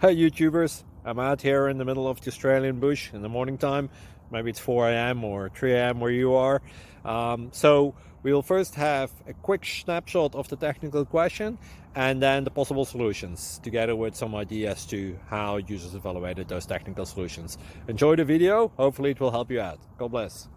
Hey YouTubers, I'm out here in the middle of the Australian bush in the morning time. Maybe it's 4 a.m. or 3 a.m. where you are. So we'll first have a quick snapshot of the technical question and then the possible solutions, together with some ideas to how users evaluated those technical solutions. Enjoy the video, hopefully it will help you out. God bless.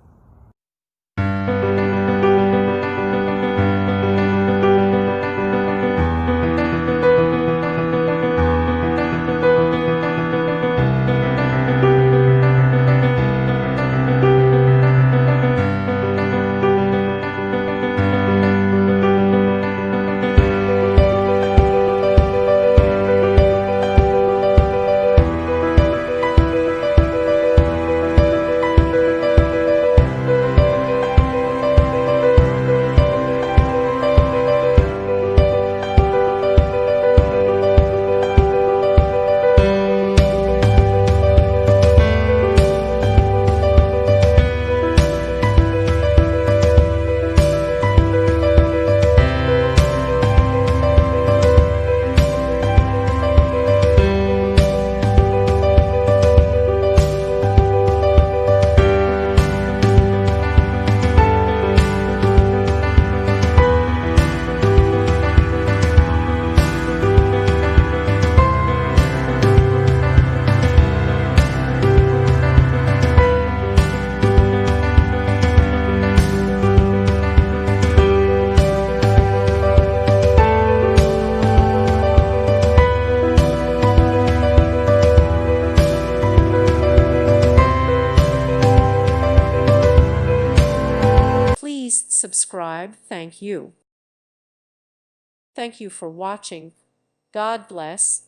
Please subscribe. Thank you. Thank you for watching. God bless.